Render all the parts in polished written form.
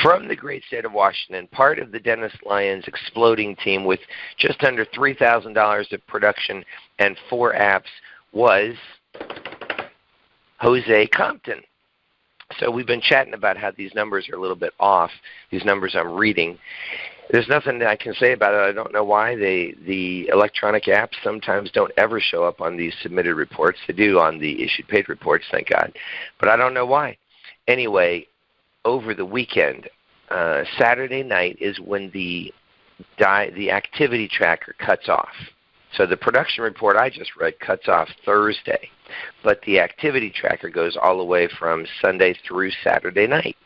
from the great state of Washington, part of the Dennis Lyons exploding team with just under $3,000 of production and 4 apps was Jose Compton. So we've been chatting about how these numbers are a little bit off, these numbers I'm reading. There's nothing that I can say about it. I don't know why. The electronic apps sometimes don't ever show up on these submitted reports. They do on the issued paid reports, thank God. But I don't know why. Anyway, over the weekend, Saturday night is when the activity tracker cuts off. So the production report I just read cuts off Thursday, but the activity tracker goes all the way from Sunday through Saturday night.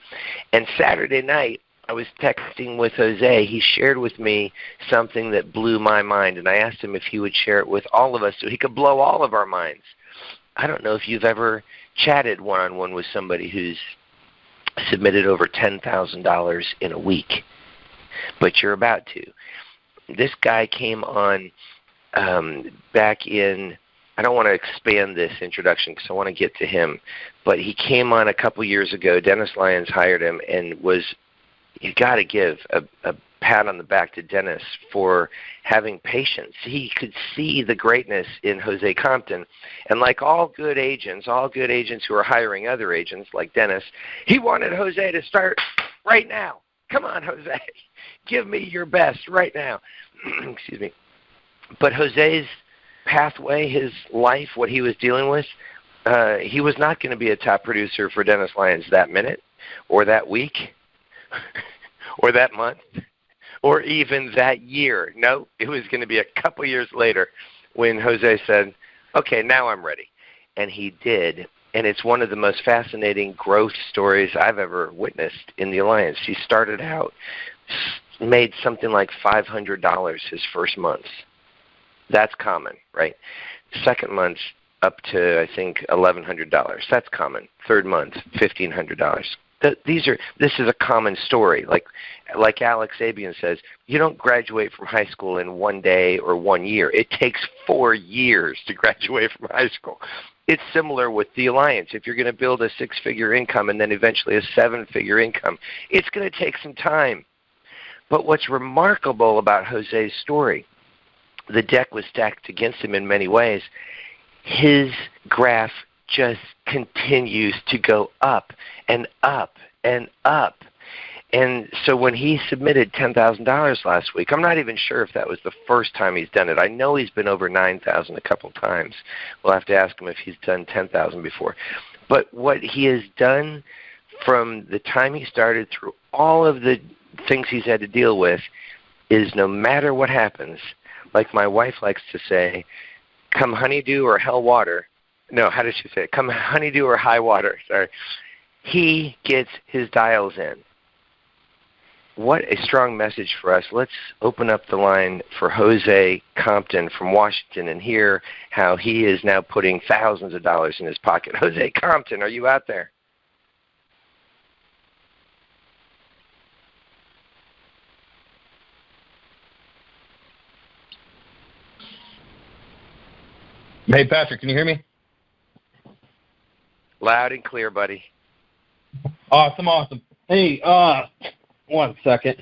And Saturday night, I was texting with Jose. He shared with me something that blew my mind, and I asked him if he would share it with all of us so he could blow all of our minds. I don't know if you've ever chatted one-on-one with somebody who's submitted over $10,000 in a week, but you're about to. This guy came on back in, I don't want to expand this introduction because I want to get to him, but he came on a couple years ago. Dennis Lyons hired him and you got to give a pat on the back to Dennis for having patience. He could see the greatness in Jose Compton, and like all good agents who are hiring other agents like Dennis, he wanted Jose to start right now. Come on, Jose. Give me your best right now. Excuse me. But Jose's pathway, his life, what he was dealing with, he was not going to be a top producer for Dennis Lyons that minute or that week or that month or even that year. No, it was going to be a couple years later when Jose said, okay, now I'm ready. And he did. And it's one of the most fascinating growth stories I've ever witnessed in the Alliance. He started out, made something like $500 his first month. That's common, right? Second month, up to, I think, $1,100. That's common. Third month, $1,500. This is a common story. Like Alex Abuyuan says, you don't graduate from high school in one day or 1 year. It takes 4 years to graduate from high school. It's similar with the Alliance. If you're going to build a 6-figure income and then eventually a 7-figure income, it's going to take some time. But what's remarkable about Jose's story, the deck was stacked against him in many ways. His graph just continues to go up and up and up. And so when he submitted $10,000 last week, I'm not even sure if that was the first time he's done it. I know he's been over $9,000 a couple times. We'll have to ask him if he's done $10,000 before. But what he has done from the time he started through all of the things he's had to deal with is no matter what happens, like my wife likes to say, come honeydew or hell water. No, how did she say it? Come honeydew or high water. Sorry. He gets his dials in. What a strong message for us. Let's open up the line for Jose Compton from Washington and hear how he is now putting thousands of dollars in his pocket. Jose Compton, are you out there? Hey, Patrick, can you hear me? Loud and clear, buddy. Awesome. Hey, 1 second.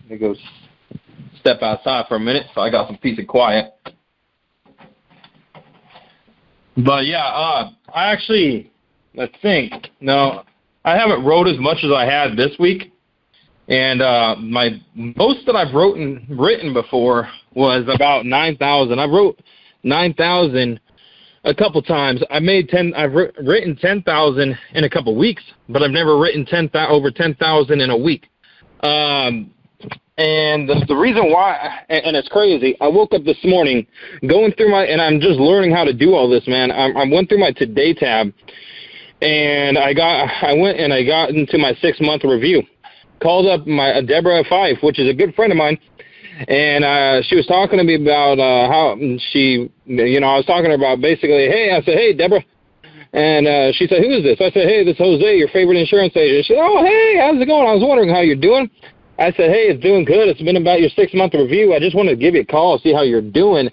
Let me go step outside for a minute so I got some peace and quiet. But yeah, I haven't wrote as much as I had this week. And my most that I've written before was about 9,000. I wrote 9,000 a couple times. I've written 10,000 in a couple weeks, but I've never written over 10,000 in a week. And the reason why, and it's crazy, I woke up this morning going through and I'm just learning how to do all this, man. I went through my Today tab, and I went and I got into my 6-month review. Called up my Deborah Fife, which is a good friend of mine, and she was talking to me about how she, I was talking to her about basically, hey, I said, hey, Deborah, and she said, who is this? I said, hey, this is Jose, your favorite insurance agent. She said, oh, hey, how's it going? I was wondering how you're doing. I said, hey, it's doing good. It's been about your 6-month review. I just wanted to give you a call, see how you're doing.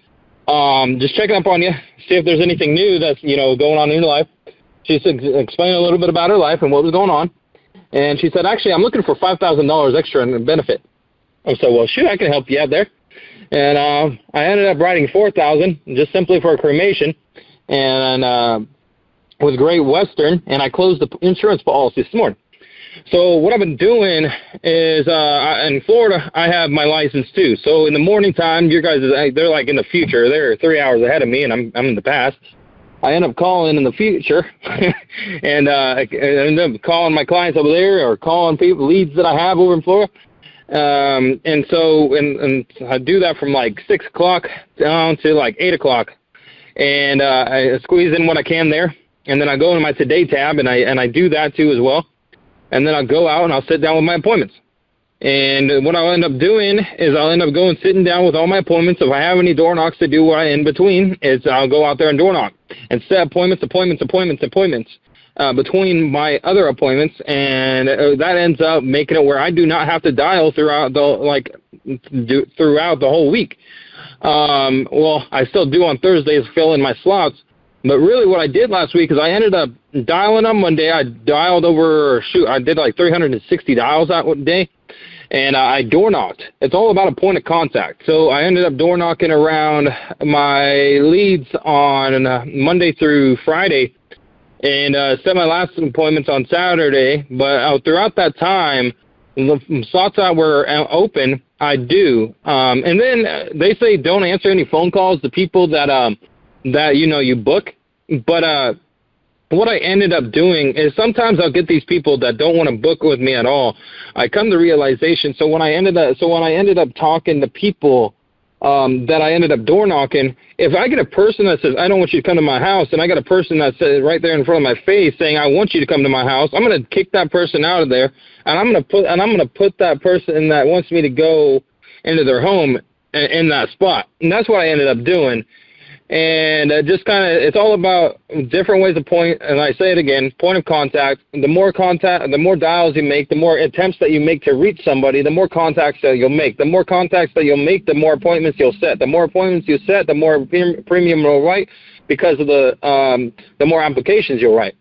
Just checking up on you, see if there's anything new that's, going on in your life. She said, explain a little bit about her life and what was going on. And she said, actually, I'm looking for $5,000 extra in benefit. I said, well, shoot, I can help you out there. And I ended up writing $4,000 just simply for a cremation, and with Great Western, and I closed the insurance policy this morning. So what I've been doing is, in Florida, I have my license too. So in the morning time, your guys, they're like in the future. They're 3 hours ahead of me, and I'm in the past. I end up calling in the future, and I end up calling my clients over there, or calling people, leads that I have over in Florida. And so I do that from like 6 o'clock down to like 8 o'clock, and I squeeze in what I can there, and then I go into my Today tab, and I do that too as well. And then I'll go out and I'll sit down with my appointments. And what I'll end up doing is I'll end up going sitting down with all my appointments. If I have any door knocks to do in between, I'll go out there and door knock and set appointments between my other appointments, and that ends up making it where I do not have to dial throughout the whole week. Well, I still do on Thursdays, fill in my slots. But really what I did last week is I ended up dialing on Monday. I dialed I did like 360 dials that day, and I door knocked. It's all about a point of contact. So I ended up door knocking around my leads on Monday through Friday, and set my last appointments on Saturday. But throughout that time, the slots that were open, I do. And then they say don't answer any phone calls to people that you book. But what I ended up doing is sometimes I'll get these people that don't want to book with me at all. I come to realization. So when I ended up talking to people that I ended up door knocking, if I get a person that says I don't want you to come to my house, and I got a person that says right there in front of my face saying I want you to come to my house, I'm going to kick that person out of there, and I'm going to put that person that wants me to go into their home in that spot. And that's what I ended up doing. And it's all about different ways of point, and I say it again, point of contact. The more dials you make, the more attempts that you make to reach somebody, the more contacts that you'll make. The more contacts that you'll make, the more appointments you'll set. The more appointments you set, the more premium you'll write, because of the more applications you'll write.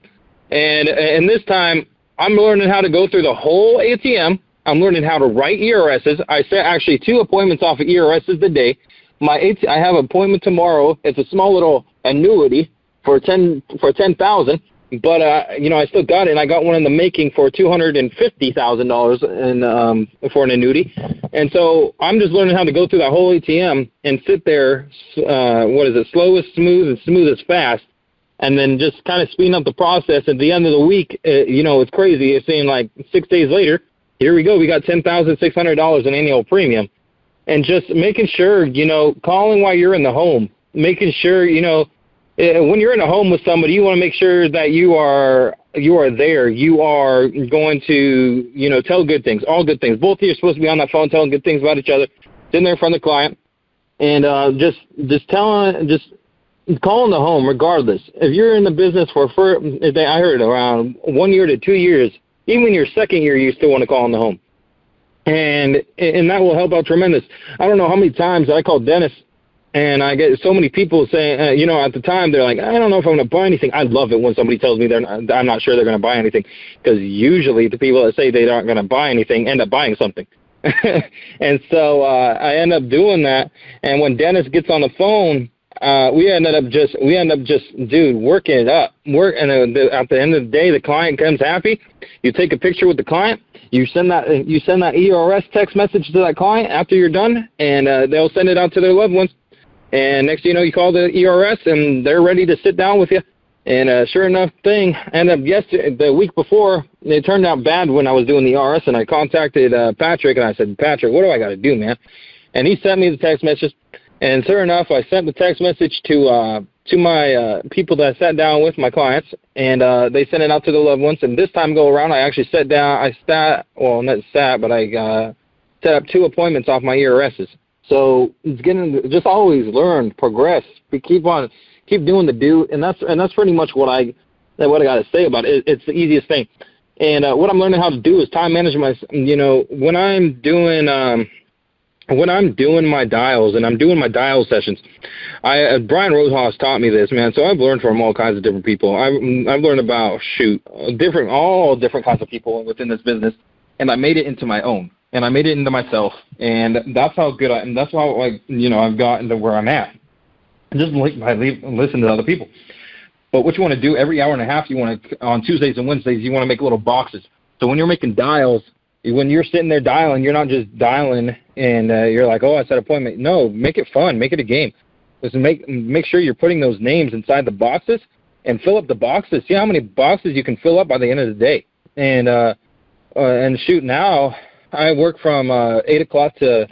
And this time, I'm learning how to go through the whole ATM. I'm learning how to write ERSs. I set actually 2 appointments off of ERSs today. I have an appointment tomorrow. It's a small little annuity for $10,000, but I still got it. And I got one in the making for $250,000 for an annuity. And so I'm just learning how to go through that whole ATM and sit there. Slow as smooth and smooth as fast, and then just kind of speeding up the process. At the end of the week, it's crazy. It's saying like 6 days later, here we go. We got $10,600 in annual premium. And just making sure, calling while you're in the home, making sure, when you're in a home with somebody, you want to make sure that you are there. You are going to, tell good things, all good things. Both of you are supposed to be on that phone telling good things about each other, sitting there in front of the client, and just calling the home regardless. If you're in the business I heard around 1 year to 2 years, even your second year, you still want to call in the home. And that will help out tremendous. I don't know how many times I call Dennis, and I get so many people saying, at the time, they're like, I don't know if I'm going to buy anything. I love it when somebody tells me I'm not sure they're going to buy anything, because usually the people that say they aren't going to buy anything end up buying something. And so I end up doing that. And when Dennis gets on the phone, we end up just working it up. And at the end of the day, the client comes happy. You take a picture with the client. You send that ERS text message to that client after you're done, and they'll send it out to their loved ones. And next thing you know, you call the ERS, and they're ready to sit down with you. And sure enough thing, the week before, it turned out bad when I was doing the ERS, and I contacted Patrick, and I said, Patrick, what do I got to do, man? And he sent me the text message. And sure enough, I sent the text message to my people that I sat down with, my clients, and they sent it out to the loved ones. And this time go around, I actually set up 2 appointments off my ERSs. So it's just always learn, progress, keep doing and that's pretty much what I got to say about it. It's the easiest thing. And what I'm learning how to do is time management. When I'm doing when I'm doing my dials and I'm doing my dial sessions, Brian Rosehaus taught me this, man. So I've learned from all kinds of different people. I've learned about all different kinds of people within this business, and I made it into my own, and I made it into myself, and that's how good and that's how I've gotten to where I'm at. Just by listening to other people. But what you want to do every hour and a half, on Tuesdays and Wednesdays, you want to make little boxes. So when you're making dials, when you're sitting there dialing, you're not just dialing and you're like, oh, I set an appointment. No, make it fun. Make it a game. Just make sure you're putting those names inside the boxes and fill up the boxes. See how many boxes you can fill up by the end of the day. And shoot, now I work from 8 o'clock to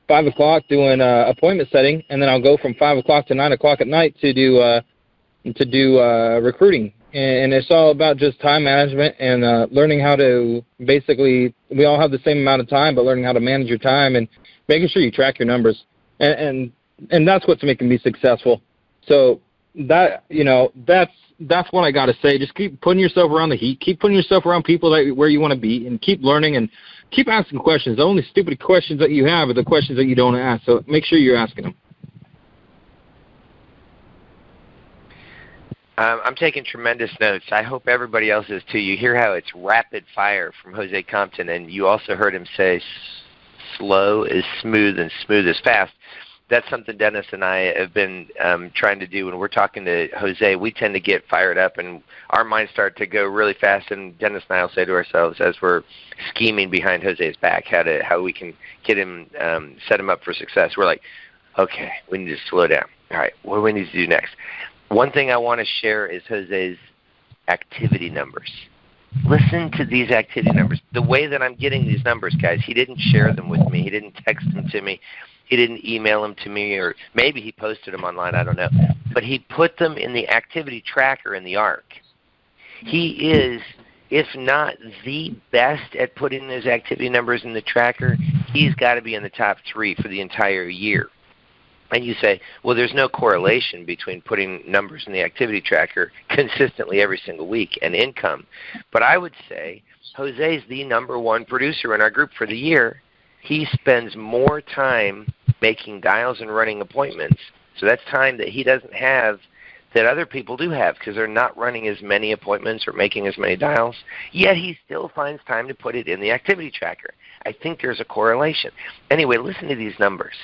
5 o'clock doing appointment setting, and then I'll go from 5 o'clock to 9 o'clock at night to do recruiting. And it's all about just time management and learning how to basically, we all have the same amount of time, but learning how to manage your time and making sure you track your numbers. And that's what's making me successful. So that's what I got to say. Just keep putting yourself around the heat. Keep putting yourself around people where you want to be, and keep learning and keep asking questions. The only stupid questions that you have are the questions that you don't ask. So make sure you're asking them. I'm taking tremendous notes. I hope everybody else is too. You hear how it's rapid fire from Jose Compton, and you also heard him say slow is smooth and smooth is fast. That's something Dennis and I have been trying to do when we're talking to Jose. We tend to get fired up, and our minds start to go really fast, and Dennis and I will say to ourselves as we're scheming behind Jose's back how we can get him, set him up for success. We're like, okay, we need to slow down. All right, what do we need to do next? One thing I want to share is Jose's activity numbers. Listen to these activity numbers. The way that I'm getting these numbers, guys, he didn't share them with me. He didn't text them to me. He didn't email them to me, or maybe he posted them online. I don't know. But he put them in the activity tracker in the ARC. He is, if not the best at putting those activity numbers in the tracker, he's got to be in the top 3 for the entire year. And you say, well, there's no correlation between putting numbers in the activity tracker consistently every single week and income. But I would say Jose's the #1 producer in our group for the year. He spends more time making dials and running appointments. So that's time that he doesn't have that other people do have, because they're not running as many appointments or making as many dials. Yet he still finds time to put it in the activity tracker. I think there's a correlation. Anyway, listen to these numbers.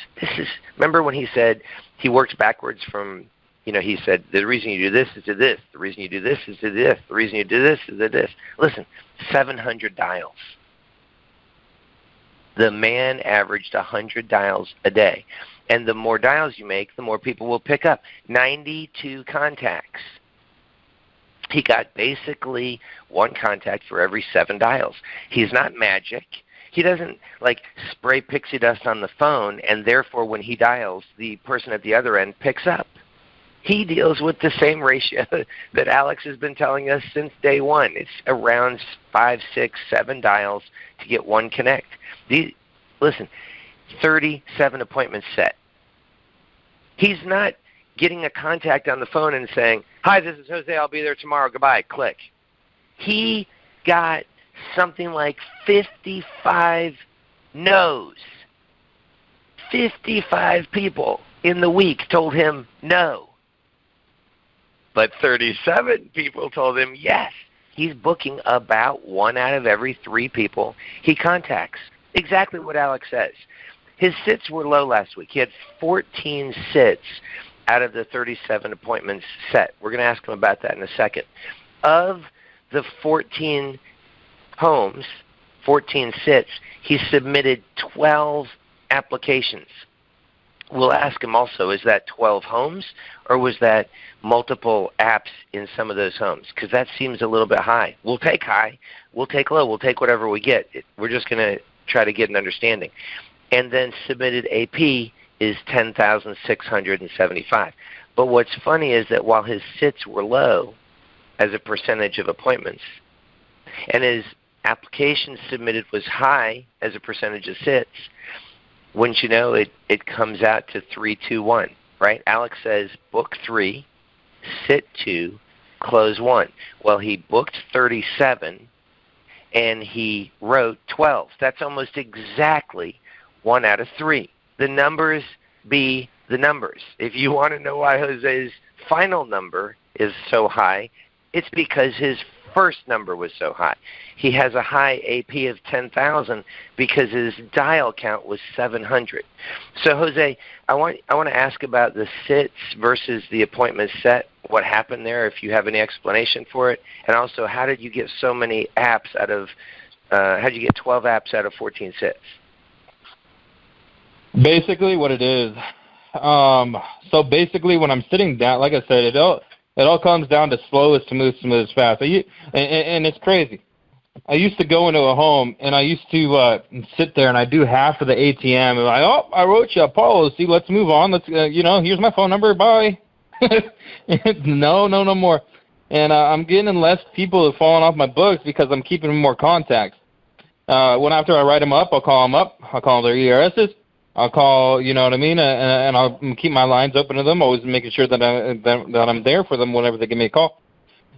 Remember when he said he worked backwards from, he said, the reason you do this is to this. The reason you do this is to this. The reason you do this is to this. Listen, 700 dials. The man averaged 100 dials a day. And the more dials you make, the more people will pick up. 92 contacts. He got basically 1 contact for every 7 dials. He's not magic. He doesn't spray pixie dust on the phone, and therefore when he dials, the person at the other end picks up. He deals with the same ratio that Alex has been telling us since day one. It's around 5, 6, 7 dials to get 1 connect. Listen, 37 appointments set. He's not getting a contact on the phone and saying, hi, this is Jose, I'll be there tomorrow, goodbye, click. He got something like 55 no's. 55 people in the week told him no. But 37 people told him yes. He's booking about 1 out of every 3 people he contacts. Exactly what Alex says. His sits were low last week. He had 14 sits out of the 37 appointments set. We're going to ask him about that in a second. Of the 14 homes, 14 sits, he submitted 12 applications. We'll ask him also, is that 12 homes or was that multiple apps in some of those homes? Because that seems a little bit high. We'll take high. We'll take low. We'll take whatever we get. We're just going to try to get an understanding. And then submitted AP is 10,675. But what's funny is that while his sits were low as a percentage of appointments, and his applications submitted was high as a percentage of sits, wouldn't you know, it comes out to 3-2-1, right? Alex says book 3, sit 2, close 1. Well, he booked 37, and he wrote 12. That's almost exactly 1 out of 3. the numbers be the numbers. If you want to know why Jose's final number is so high, it's because his first number was so high. He has a high AP of 10,000 because his dial count was 700. So, Jose, I want to ask about the sits versus the appointment set, what happened there, if you have any explanation for it, and also how did you get so many apps out of, how did you get 12 apps out of 14 sits? Basically what it is, so basically when I'm sitting down, like I said, it all comes down to slow is smooth, smooth is fast. And it's crazy. I used to go into a home, and I used to sit there, and I do half of the ATM, and I wrote you a policy. Let's move on. Let's, here's my phone number. Bye. No more. And I'm getting less people falling off my books because I'm keeping more contacts. After I write them up, I'll call them up. I'll call their ERSs. I'll call, you know what I mean, and I'll keep my lines open to them, always making sure that I'm there for them whenever they give me a call.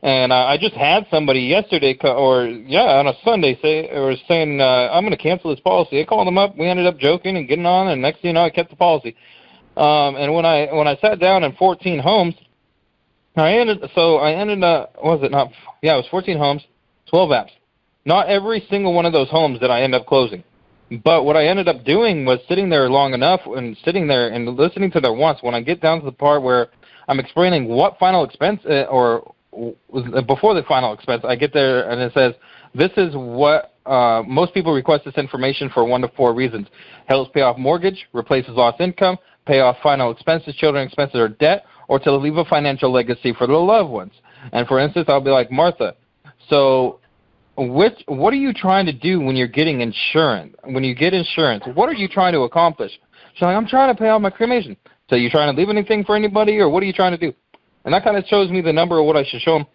And I just had somebody yesterday, on a Sunday, saying, I'm going to cancel this policy. I called them up. We ended up joking and getting on, and next thing you know, I kept the policy. And when I sat down in 14 homes, it was 14 homes, 12 apps. Not every single one of those homes did I end up closing. But what I ended up doing was sitting there long enough and sitting there and listening to their wants. When I get down to the part where I'm explaining what final expense or before the final expense, I get there and it says, this is what most people request this information for 1 to 4 reasons. Helps pay off mortgage, replaces lost income, pay off final expenses, children expenses, or debt, or to leave a financial legacy for their loved ones. And for instance, I'll be like, Martha, so what are you trying to do when you're getting insurance? When you get insurance, what are you trying to accomplish? She's like, I'm trying to pay off my cremation. So you trying to leave anything for anybody, or what are you trying to do? And that kind of shows me the number of what I should show them.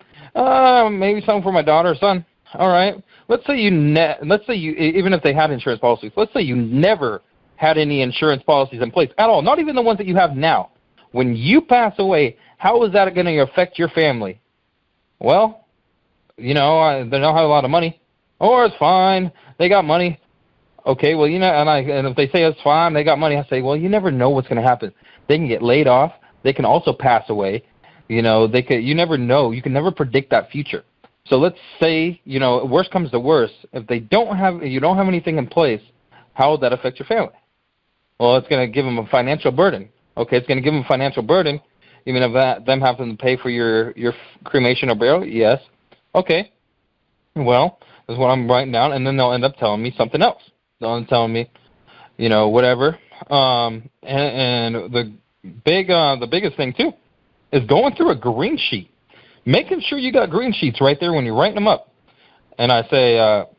Maybe something for my daughter or son. All right. Let's say you even if they had insurance policies, let's say you never had any insurance policies in place at all, not even the ones that you have now. When you pass away, how is that going to affect your family? Well, they don't have a lot of money. Or it's fine. They got money. Okay, well, and if they say it's fine, they got money, I say, well, you never know what's going to happen. They can get laid off. They can also pass away. You never know. You can never predict that future. So let's say, worst comes to worst, if you don't have anything in place, how would that affect your family? Well, it's going to give them a financial burden. Okay, it's going to give them a financial burden, even if them having to pay for your cremation or burial. Yes. Okay. Well, that's what I'm writing down, and then they'll end up telling me something else. They'll end up telling me, whatever. And the biggest thing too is going through a green sheet, making sure you got green sheets right there when you're writing them up. And I say,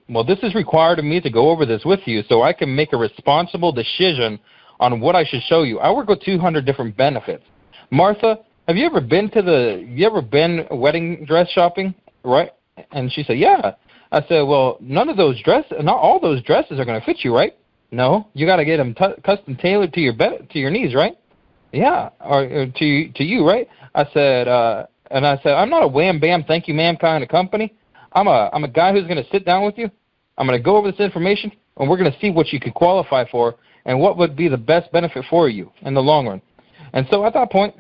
well, this is required of me to go over this with you so I can make a responsible decision on what I should show you. I work with 200 different benefits. Martha, have you ever been wedding dress shopping? Right? And she said, yeah. I said, well, not all those dresses are going to fit you, right? No, you got to get them custom tailored to your needs, right? Yeah, or to you, right? I said, I'm not a wham bam, thank you, ma'am kind of company. I'm a guy who's going to sit down with you. I'm going to go over this information, and we're going to see what you could qualify for and what would be the best benefit for you in the long run. And so at that point,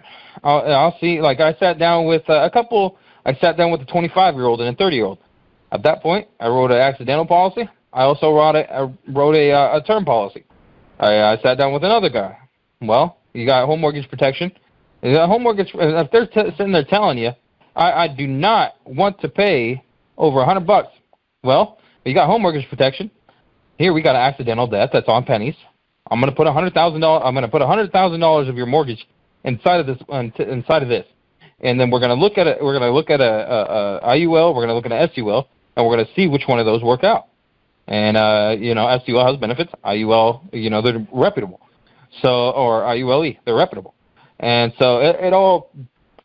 I'll see. Like I sat down with a 25-year-old and a 30-year-old. At that point, I wrote an accidental policy. I also wrote a term policy. I sat down with another guy. Well, you got home mortgage protection. You got home mortgage. If they're sitting there telling you, I do not want to pay over $100. Well, you got home mortgage protection. Here we got an accidental death that's on pennies. I'm going to put $100,000. I'm going to put $100,000 of your mortgage inside of this. And then we're going to look at it. We're going to look at a IUL. We're going to look at an SUL, and we're going to see which one of those work out. And SUL has benefits. IUL, they're reputable. Or IULE, they're reputable. And so it all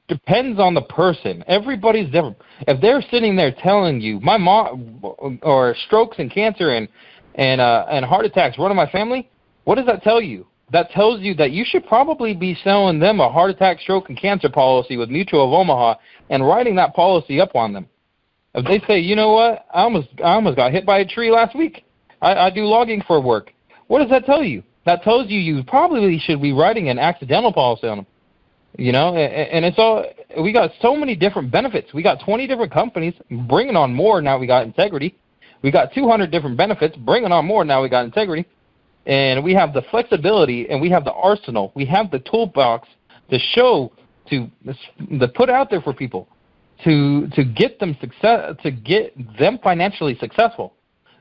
depends on the person. Everybody's different. If they're sitting there telling you, my mom, or strokes and cancer and heart attacks run in my family, what does that tell you? That tells you that you should probably be selling them a heart attack, stroke, and cancer policy with Mutual of Omaha and writing that policy up on them. If they say, you know what, I almost got hit by a tree last week. I do logging for work. What does that tell you? that tells you probably should be writing an accidental policy on them. You know, and it's all, we got so many different benefits. We got 20 different companies bringing on more. Now we got integrity. We got 200 different benefits bringing on more. Now we got integrity. And we have the flexibility, and we have the arsenal. We have the toolbox to show, to put out there for people, to get them success, to get them financially successful.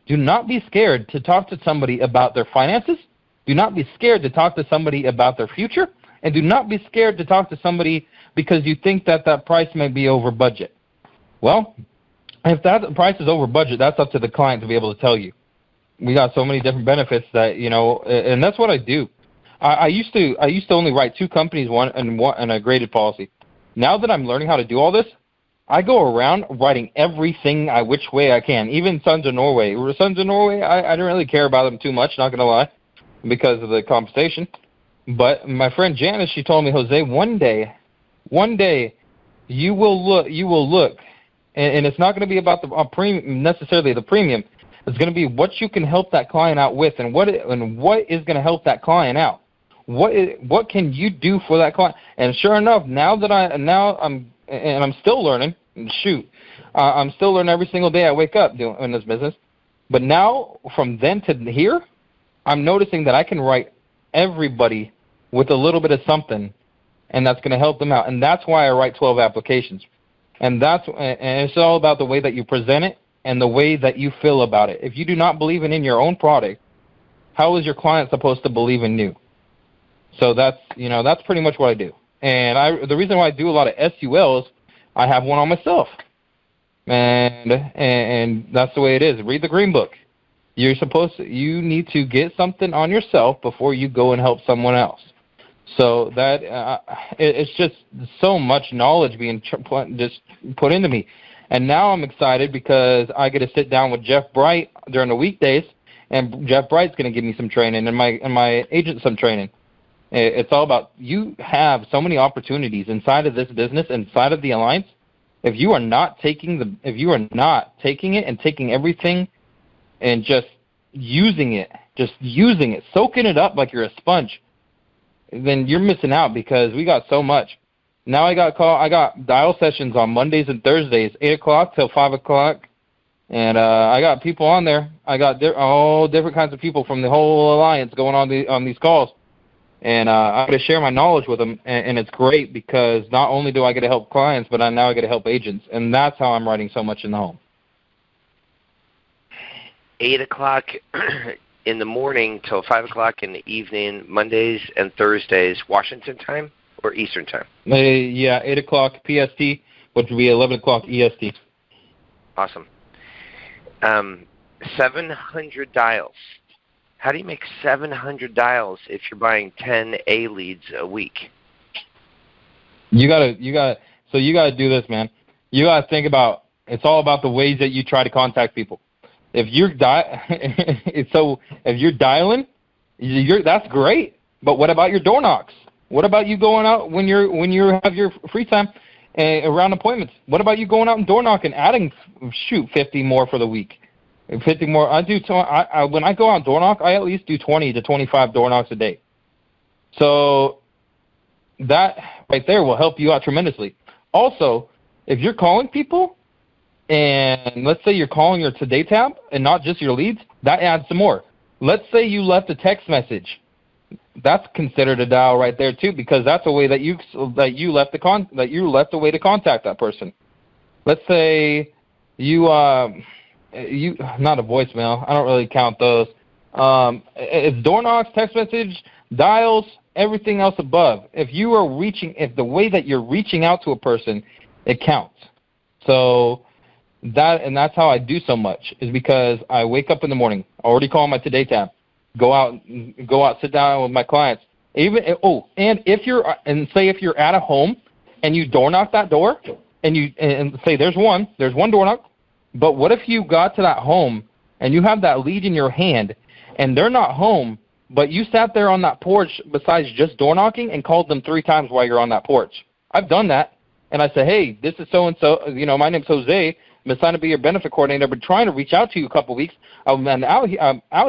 Do not be scared to talk to somebody about their finances. Do not be scared to talk to somebody about their future. And do not be scared to talk to somebody because you think that price may be over budget. Well, if that price is over budget, that's up to the client to be able to tell you. We got so many different benefits that, you know, and that's what I do. I used to only write 2 companies, one and a graded policy. Now that I'm learning how to do all this, I go around writing everything which way I can, even Sons of Norway. Sons of Norway, I didn't really care about them too much, not going to lie, because of the compensation. But my friend Janice, she told me, Jose, one day, you will look, and it's not going to be about necessarily the premium. It's going to be what you can help that client out with, and what is going to help that client out. What can you do for that client? And sure enough, I'm still learning. I'm still learning every single day I wake up in this business. But now, from then to here, I'm noticing that I can write everybody with a little bit of something, and that's going to help them out. And that's why I write 12 applications. And it's all about the way that you present it and the way that you feel about it. If you do not believe in your own product, how is your client supposed to believe in you? So that's pretty much what I do. And the reason why I do a lot of SULs, I have one on myself. And that's the way it is. Read the Green Book. You need to get something on yourself before you go and help someone else. So that it's just so much knowledge being just put into me. And now I'm excited because I get to sit down with Jeff Bright during the weekdays, and Jeff Bright's going to give me some training and my agent some training. It's all about, you have so many opportunities inside of this business, inside of the alliance. If you are not taking it and taking everything and just using it, soaking it up like you're a sponge, then you're missing out, because we got so much. Now I got dial sessions on Mondays and Thursdays, 8 o'clock till 5 o'clock, and I got people on there. I got all different kinds of people from the whole alliance going on these calls, and I get to share my knowledge with them, and it's great, because not only do I get to help clients, but now I get to help agents, and that's how I'm writing so much in the home. 8 o'clock in the morning till 5 o'clock in the evening, Mondays and Thursdays, Washington time or Eastern time? Yeah, 8 o'clock PST, which would be 11 o'clock EST. Awesome. 700 dials. How do you make 700 dials if you're buying 10 A leads a week? You gotta do this, man. You gotta think about, it's all about the ways that you try to contact people. If you're dialing, that's great. But what about your door knocks? What about you going out when you have your free time around appointments? What about you going out and door knocking, adding 50 more for the week? 50 more. When I go out and door knock, I at least do 20 to 25 door knocks a day. So that right there will help you out tremendously. Also, if you're calling people, and let's say you're calling your Today tab and not just your leads, that adds some more. Let's say you left a text message. That's considered a dial right there too, because that's a way that you left a way to contact that person. Let's say you not a voicemail. I don't really count those. It's door knocks, text message, dials, everything else above. If the way that you're reaching out to a person, it counts. So that's how I do so much, is because I wake up in the morning, already call my Today tab, go out, sit down with my clients. And if you're at a home and you door knock that door, and say there's one door knock, but what if you got to that home and you have that lead in your hand and they're not home, but you sat there on that porch besides just door knocking and called them 3 times while you're on that porch? I've done that. And I say, hey, this is so-and-so, my name's Jose, I'm assigned to be your benefit coordinator. I've been trying to reach out to you a couple of weeks. I'm out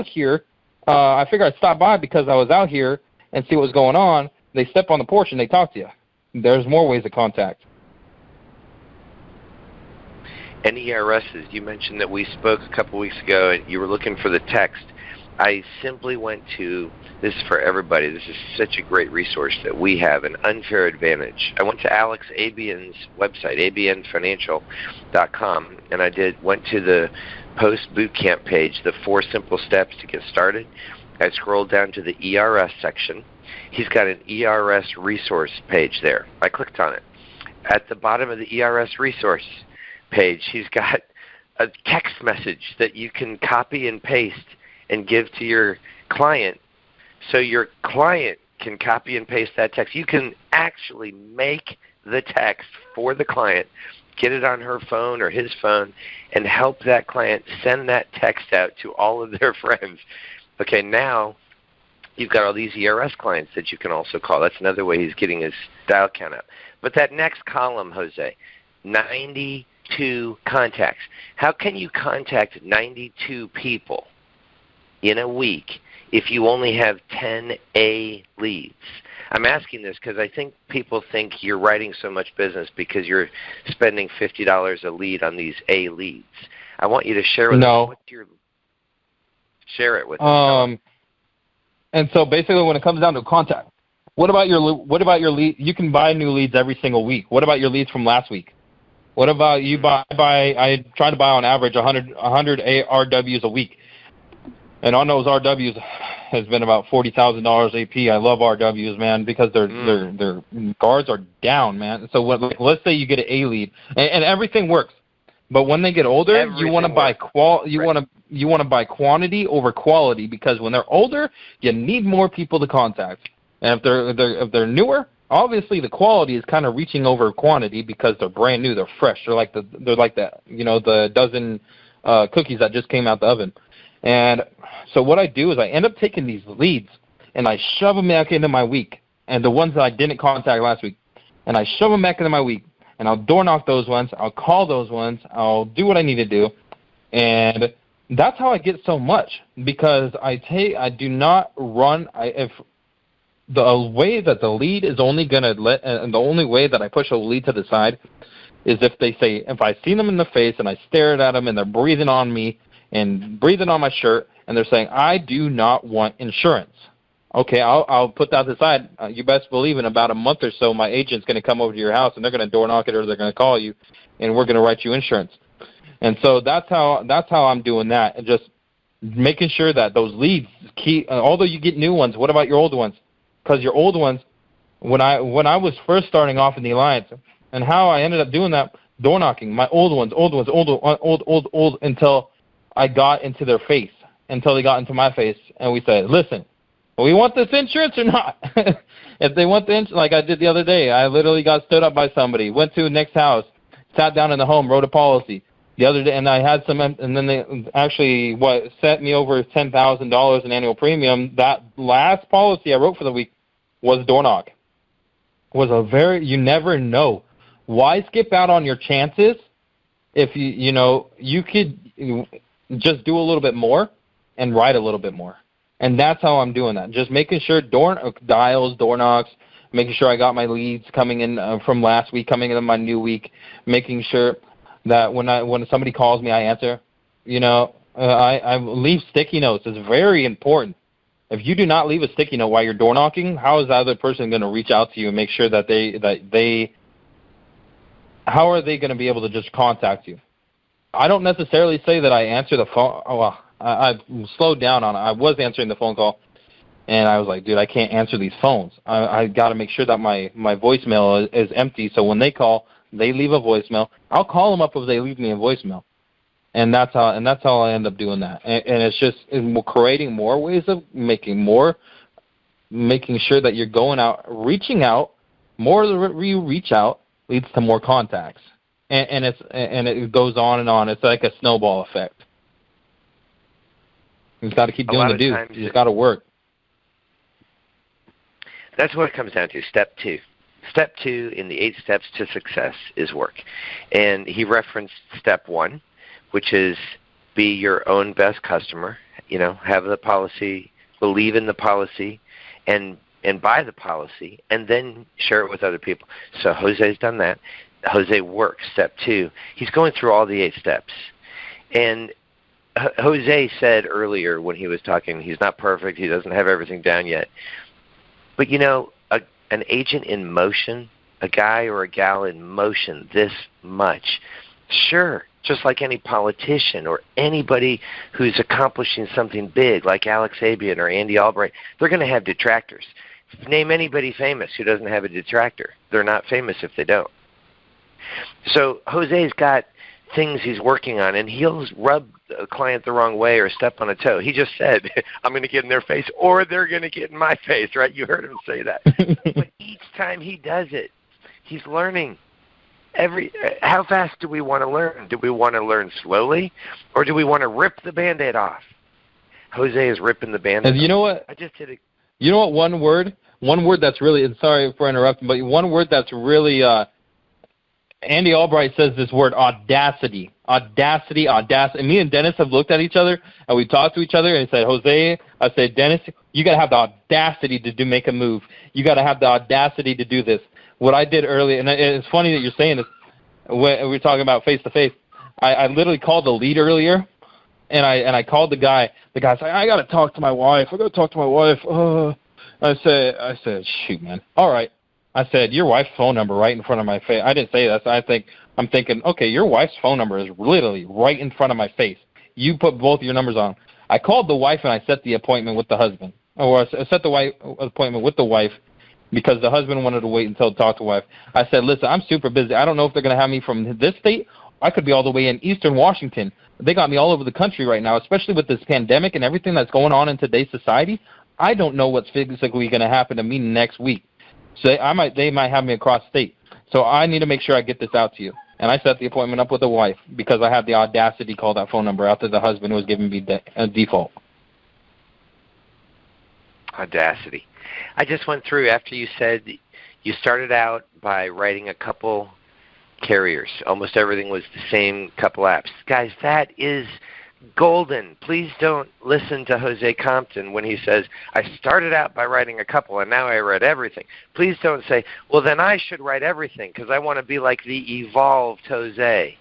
here I figured I'd stop by because I was out here and see what was going on. They step on the porch and they talk to you. There's more ways of contact. And ERSs, you mentioned that we spoke a couple weeks ago and you were looking for the text. I simply went to, this is for everybody, this is such a great resource that we have, an unfair advantage. I went to Alex Abuyuan's website, abuyunfinancial.com, and went to the post bootcamp page, the 4 simple steps to get started. I scrolled down to the ERS section. He's got an ERS resource page there. I clicked on it. At the bottom of the ERS resource page, he's got a text message that you can copy and paste and give to your client, so your client can copy and paste that text. You can actually make the text for the client, get it on her phone or his phone, and help that client send that text out to all of their friends. Okay, now you've got all these ERS clients that you can also call. That's another way he's getting his dial count up. But that next column, Jose, 92 contacts. How can you contact 92 people in a week if you only have 10 A leads? I'm asking this because I think people think you're writing so much business because you're spending $50 a lead on these A leads. I want you to share with us share it with us. And so basically, when it comes down to contact, what about your lead? You can buy new leads every single week. What about your leads from last week? What about you I try to buy on average 100 RWs a week. And on those RWs has been about $40,000 AP. I love RWs, man, because their guards are down, man. So let's say you get an A lead, and everything works, but when they get older, you want to buy you want to buy quantity over quality, because when they're older, you need more people to contact. And if they're newer, obviously the quality is kind of reaching over quantity because they're brand new, they're fresh. They're like the the dozen cookies that just came out the oven. And so what I do is I end up taking these leads and I shove them back into my week, and the ones that I didn't contact last week, and I shove them back into my week, and I'll door knock those ones, I'll call those ones, I'll do what I need to do, and that's how I get so much, because I do not run. If the way that the lead is only going to the only way that I push a lead to the side is if I see them in the face and I stare at them and they're breathing on me and breathing on my shirt, and they're saying, I do not want insurance. Okay, I'll put that aside. You best believe in about a month or so, my agent's going to come over to your house, and they're going to door knock it, or they're going to call you, and we're going to write you insurance. And so that's how I'm doing that, and just making sure that those leads although you get new ones, what about your old ones? Because your old ones, when I was first starting off in the Alliance, and how I ended up doing that, door knocking my old ones, until I got into their face, until they got into my face, and we said, listen, we want this insurance or not? If they want the insurance, like I did the other day, I literally got stood up by somebody, went to the next house, sat down in the home, wrote a policy. The other day, and I had some, and then they actually sent me over $10,000 in annual premium. That last policy I wrote for the week was door knock. You never know. Why skip out on your chances if you could just do a little bit more and write a little bit more. And that's how I'm doing that. Just making sure door knocks, making sure I got my leads coming in from last week, coming into my new week, making sure that when somebody calls me, I answer. I leave sticky notes. It's very important. If you do not leave a sticky note while you're door knocking, how is the other person going to reach out to you and make sure that how are they going to be able to just contact you? I don't necessarily say that I answer the phone. Well, I've slowed down on it. I was answering the phone call, and I was like, dude, I can't answer these phones. I got to make sure that my voicemail is empty, so when they call, they leave a voicemail. I'll call them up if they leave me a voicemail, and that's how I end up doing that. And it's just creating more ways of making sure that you're going out, reaching out. More you reach out leads to more contacts. And it goes on and on. It's like a snowball effect. You've got to keep doing the do. You've got to work. That's what it comes down to. Step 2. Step 2 in the 8 steps to success is work. And he referenced step 1, which is be your own best customer. Have the policy believe in the policy, and buy the policy, and then share it with other people. So Jose's done that. Jose works. Step 2. He's going through all the 8 steps. And Jose said earlier when he was talking, he's not perfect. He doesn't have everything down yet. But, an agent in motion, a guy or a gal in motion this much, sure, just like any politician or anybody who's accomplishing something big like Alex Abuyuan or Andy Albright, they're going to have detractors. Name anybody famous who doesn't have a detractor. They're not famous if they don't. So Jose's got things he's working on, and he'll rub a client the wrong way or step on a toe. He just said, I'm going to get in their face or they're going to get in my face, right? You heard him say that. But each time he does it, he's learning. How fast do we want to learn? Do we want to learn slowly, or do we want to rip the Band-Aid off? Jose is ripping the Band-Aid off. You know what? I just did it. You know what? One word that's really, and sorry for interrupting, but one word that's really, Andy Albright says this word, audacity. Audacity. And me and Dennis have looked at each other, and we talked to each other, and he said, Jose, I said, Dennis, you got to have the audacity to make a move. You got to have the audacity to do this. What I did earlier, and it's funny that you're saying this, when we were talking about face-to-face, I literally called the lead earlier, and I called the guy. The guy said, I got to talk to my wife. I said, shoot, man. All right. I said, your wife's phone number right in front of my face. I didn't say that. So I'm thinking, okay, your wife's phone number is literally right in front of my face. You put both your numbers on. I called the wife, and I set the appointment with the husband. Or I set the appointment with the wife because the husband wanted to wait until to talk to the wife. I said, listen, I'm super busy. I don't know if they're going to have me from this state. I could be all the way in eastern Washington. They got me all over the country right now, especially with this pandemic and everything that's going on in today's society. I don't know what's physically going to happen to me next week. So they might have me across state. So I need to make sure I get this out to you. And I set the appointment up with the wife because I had the audacity to call that phone number out to the husband who was giving me a default. Audacity. I just went through after you said you started out by writing a couple carriers. Almost everything was the same couple apps. Guys, that is golden. Please don't listen to Jose Compton when he says, I started out by writing a couple and now I read everything. Please don't say, well, then I should write everything because I want to be like the evolved Jose.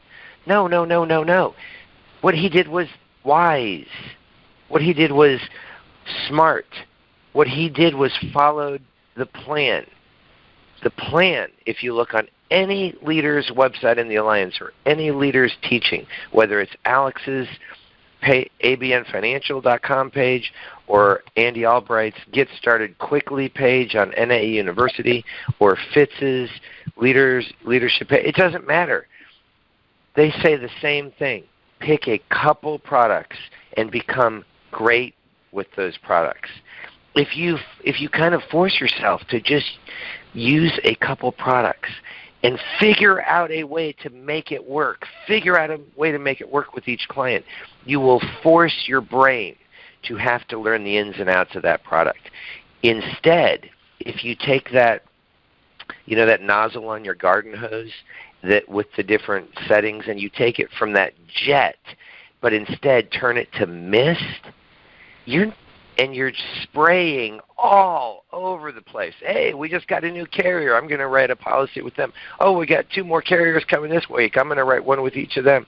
No. What he did was wise. What he did was smart. What he did was followed the plan. The plan, if you look on any leader's website in the Alliance or any leader's teaching, whether it's Alex's abnfinancial.com page or Andy Albright's Get Started Quickly page on NAE University or Fitz's leadership page, it doesn't matter. They say the same thing. Pick a couple products and become great with those products. If you kind of force yourself to just use a couple products and figure out a way to make it work, with each client, you will force your brain to have to learn the ins and outs of that product. Instead, if you take that nozzle on your garden hose that with the different settings and you take it from that jet, but instead turn it to mist, you're spraying all over the place. Hey, we just got a new carrier. I'm going to write a policy with them. Oh, we got 2 more carriers coming this week. I'm going to write one with each of them.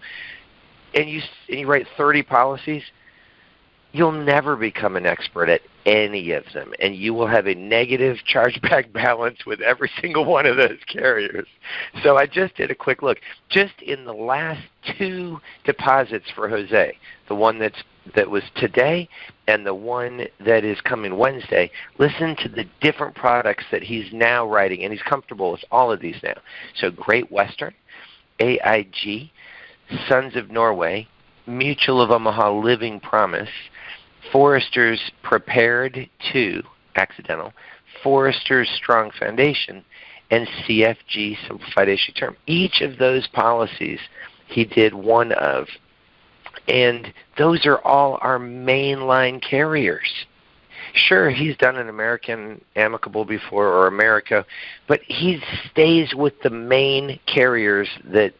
And you write 30 policies. You'll never become an expert at any of them, and you will have a negative chargeback balance with every single one of those carriers. So I just did a quick look. Just in the last 2 deposits for Jose, the one that was today and the one that is coming Wednesday, listen to the different products that he's now writing, and he's comfortable with all of these now. So Great Western, AIG, Sons of Norway, Mutual of Omaha Living Promise, Forrester's Prepared 2, accidental, Forrester's Strong Foundation, and CFG Simplified Issue Term. Each of those policies he did one of. And those are all our mainline carriers. Sure, he's done an American Amicable before or America, but he stays with the main carriers that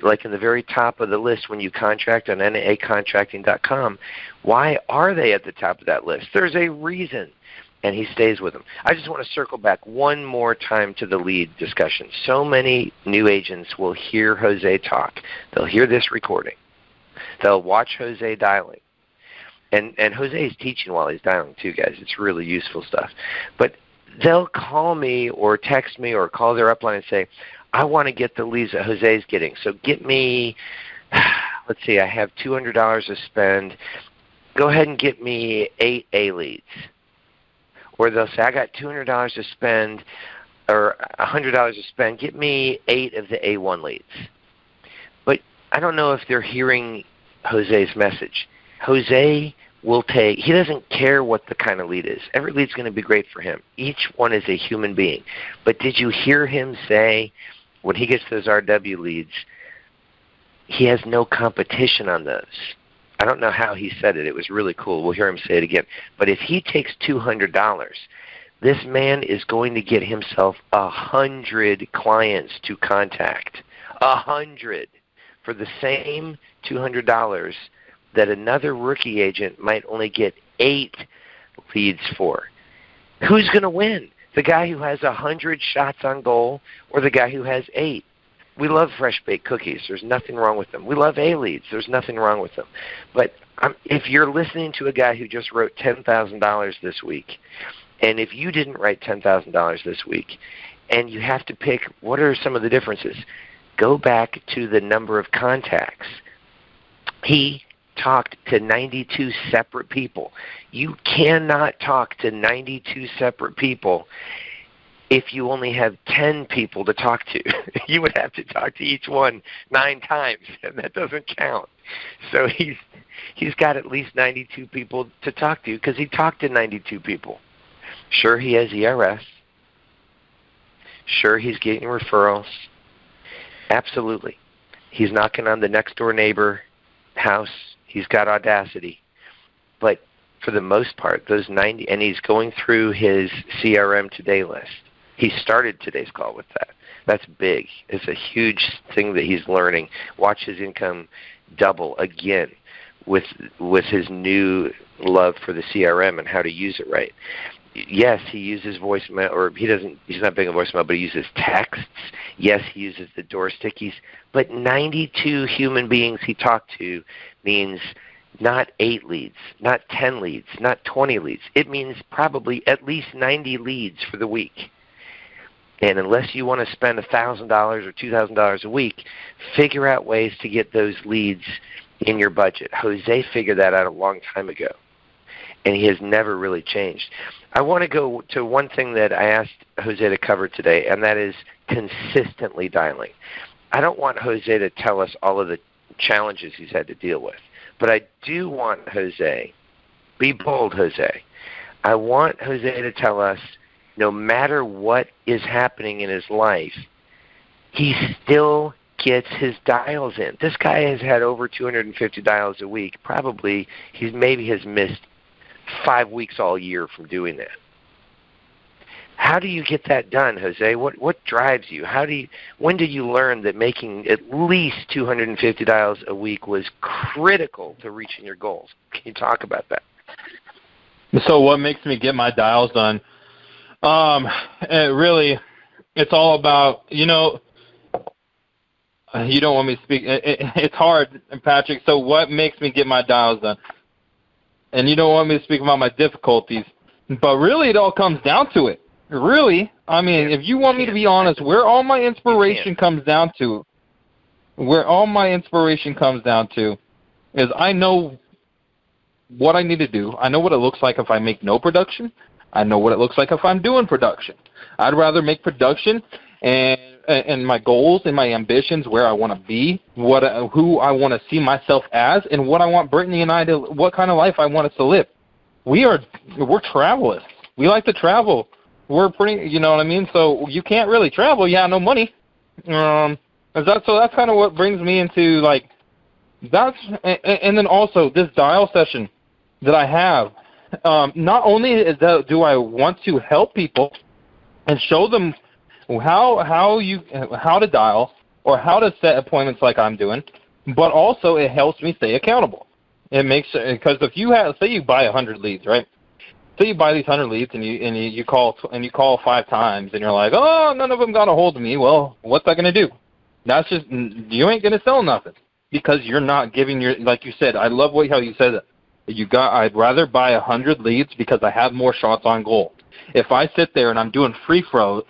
like in the very top of the list when you contract on NAAcontracting.com, why are they at the top of that list? There's a reason, and he stays with them. I just want to circle back one more time to the lead discussion. So many new agents will hear Jose talk. They'll hear this recording. They'll watch Jose dialing. And Jose is teaching while he's dialing too, guys. It's really useful stuff. But they'll call me or text me or call their upline and say, I want to get the leads that Jose's getting. So get me, let's see, I have $200 to spend. Go ahead and get me 8 A leads. Or they'll say, I got $200 to spend or $100 to spend. Get me 8 of the A1 leads. But I don't know if they're hearing Jose's message. Jose will take, he doesn't care what the kind of lead is. Every lead's going to be great for him. Each one is a human being. But did you hear him say, when he gets those RW leads, he has no competition on those? I don't know how he said it. It was really cool. We'll hear him say it again. But if he takes $200, this man is going to get himself 100 clients to contact. 100 for the same $200 that another rookie agent might only get 8 leads for. Who's going to win? The guy who has 100 shots on goal or the guy who has 8? We love fresh-baked cookies. There's nothing wrong with them. We love A-leads. There's nothing wrong with them. But if you're listening to a guy who just wrote $10,000 this week, and if you didn't write $10,000 this week, and you have to pick what are some of the differences, go back to the number of contacts. He talked to 92 separate people. You cannot talk to 92 separate people if you only have 10 people to talk to. You would have to talk to each one 9 times, and that doesn't count. So he's got at least 92 people to talk to because he talked to 92 people. Sure, he has ERS. Sure, he's getting referrals. Absolutely. He's knocking on the next-door neighbor house. He's got audacity. But for the most part, those 90, and he's going through his CRM today list. He started today's call with that. That's big. It's a huge thing that he's learning. Watch his income double again with his new love for the CRM and how to use it right. Yes, he uses voicemail, or he's not being a voicemail, but he uses texts. Yes, he uses the door stickies. But 92 human beings he talked to means not 8 leads, not 10 leads, not 20 leads. It means probably at least 90 leads for the week. And unless you want to spend $1,000 or $2,000 a week, figure out ways to get those leads in your budget. Jose figured that out a long time ago, and he has never really changed. I want to go to one thing that I asked Jose to cover today, and that is consistently dialing. I don't want Jose to tell us all of the challenges he's had to deal with, but I do want Jose, be bold, Jose. I want Jose to tell us, no matter what is happening in his life, he still gets his dials in. This guy has had over 250 dials a week. Probably he maybe has missed 5 weeks all year from doing that. How do you get that done, Jose? What drives you? When did you learn that making at least 250 dials a week was critical to reaching your goals? Can you talk about that? So what makes me get my dials done? It's all about, you don't want me to speak. It's hard, Patrick. So what makes me get my dials done? And you don't want me to speak about my difficulties. But really, it all comes down to it. Really, I mean, if you want me to be honest, where all my inspiration comes down to, is I know what I need to do. I know what it looks like if I make no production. I know what it looks like if I'm doing production. I'd rather make production and my goals and my ambitions, where I want to be, who I want to see myself as, and what I want Brittany and I to, what kind of life I want us to live. We're travelers. We like to travel. We're pretty, you know what I mean? So you can't really travel. You have no money. So that's kind of what brings me into and then also this dial session that I have. Not only do I want to help people and show them how to dial, or how to set appointments like I'm doing, but also it helps me stay accountable. It makes, because if you have, say you buy 100 leads, right? Say you buy these 100 leads and you call 5 times and you're like, oh, none of them got a hold of me. Well, what's that going to do? That's just, you ain't going to sell nothing because you're not giving your, like you said, I love how you said it. I'd rather buy 100 leads because I have more shots on goal. If I sit there and I'm doing free throws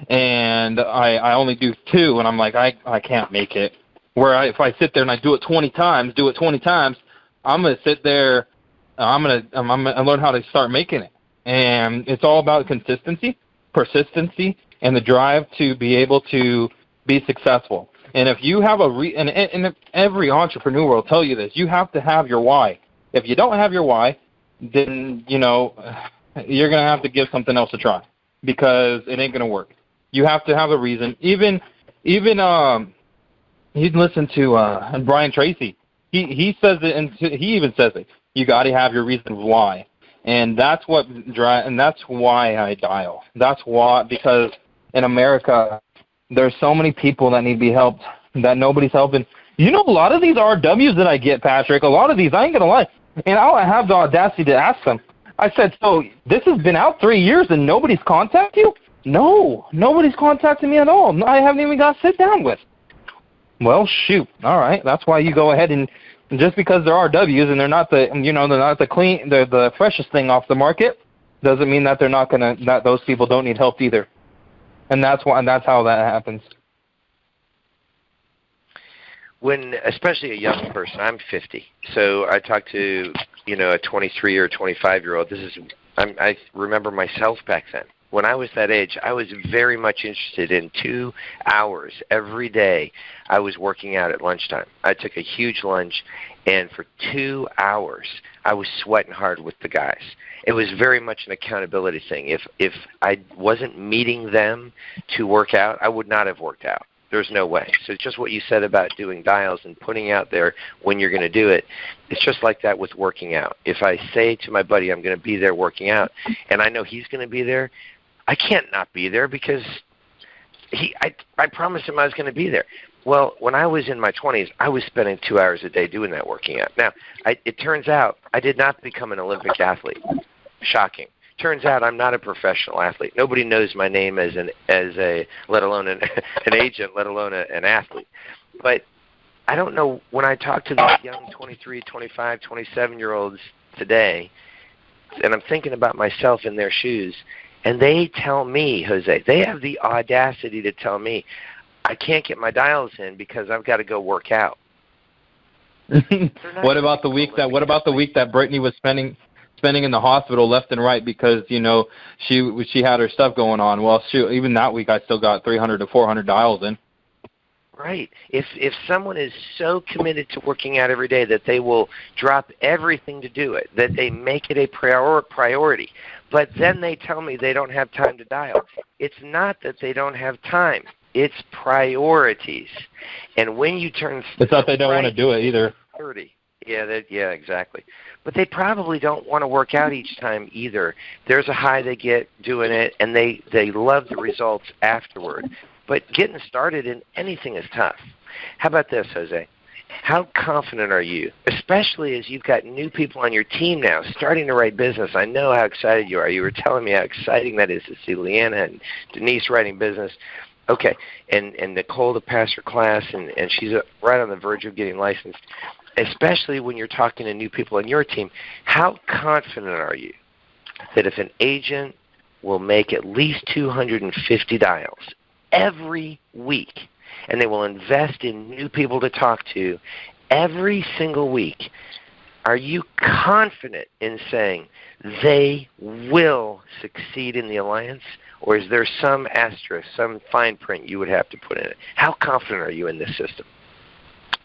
and I only do 2 and I'm like, I can't make it. If I sit there and I do it 20 times, I'm going to sit there, I'm going to learn how to start making it. And it's all about consistency, persistency, and the drive to be able to be successful. And if you have and every entrepreneur will tell you this, you have to have your why. If you don't have your why, then, you're going to have to give something else a try because it ain't going to work. You have to have a reason. Even you can listen to Brian Tracy. He says it, and he even says it. You got to have your reasons why, and that's that's why I dial. That's why, because in America, there's so many people that need to be helped that nobody's helping. A lot of these RWs that I get, Patrick, a lot of these, I ain't going to lie, and I have the audacity to ask them. I said, so this has been out 3 years and nobody's contacted you? No, nobody's contacted me at all. I haven't even got to sit down with. Well, shoot. All right, that's why you go ahead and just because there are W's and they're not the freshest thing off the market, doesn't mean that that those people don't need help either. And that's how that happens. When, especially a young person, I'm 50, so I talk to a 23 or 25-year-old. I remember myself back then. When I was that age, I was very much interested in 2 hours every day. I was working out at lunchtime. I took a huge lunch, and for 2 hours, I was sweating hard with the guys. It was very much an accountability thing. If I wasn't meeting them to work out, I would not have worked out. There's no way. So it's just what you said about doing dials and putting out there when you're going to do it. It's just like that with working out. If I say to my buddy I'm going to be there working out, and I know he's going to be there, I can't not be there because I promised him I was going to be there. Well, when I was in my 20s, I was spending 2 hours a day doing that working out. Now, it turns out I did not become an Olympic athlete. Shocking. Turns out I'm not a professional athlete. Nobody knows my name as a let alone an agent, let alone an athlete. But I don't know, when I talk to these young 23, 25, 27-year-olds today, and I'm thinking about myself in their shoes, and they tell me, Jose, they have the audacity to tell me, I can't get my dials in because I've got to go work out. What about the week that Brittany was spending in the hospital left and right because she had her stuff going on? Well, even that week I still got 300 to 400 dials in. Right. If someone is so committed to working out every day that they will drop everything to do it, that they make it a priority, but then they tell me they don't have time to dial, it's not that they don't have time. It's priorities. And when you turn... It's not they don't want to do it either. 30. Yeah, exactly. But they probably don't want to work out each time either. There's a high they get doing it, and they love the results afterward. But getting started in anything is tough. How about this, Jose? How confident are you, especially as you've got new people on your team now starting to write business? I know how excited you are. You were telling me how exciting that is to see Leanna and Denise writing business. Okay, and Nicole to pass her class, and she's right on the verge of getting licensed. Especially when you're talking to new people on your team, how confident are you that if an agent will make at least 250 dials every week, and they will invest in new people to talk to every single week, are you confident in saying they will succeed in the alliance? Or is there some asterisk, some fine print you would have to put in it? How confident are you in this system?